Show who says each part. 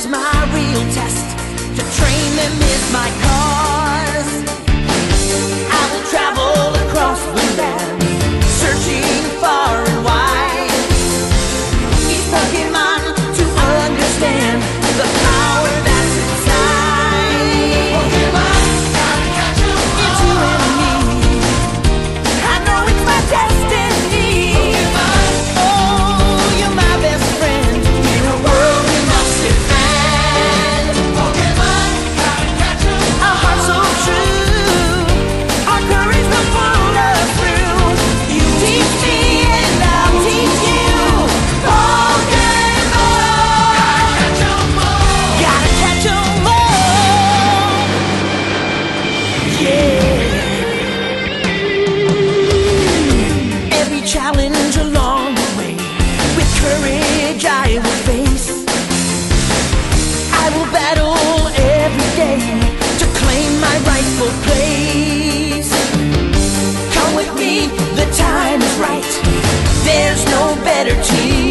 Speaker 1: is my real test. To train them is my cause. I will travel across the land, searching far and wide. Each Pokemon to understand the power that's inside. Pokemon, gotta catch 'em all. It's you and me. I know it's my destiny. Pokemon, oh, you're my best friend in a world we must defend. Pokemon, gotta catch 'em all. A heart so true, our courage will pull us through. You teach me and I'll teach you. Pokemon, gotta catch 'em all. Yeah. Every challenge along the way, with courage I will face. I will battle every day to claim my rightful place. Come with me, the time is right. There's no better team.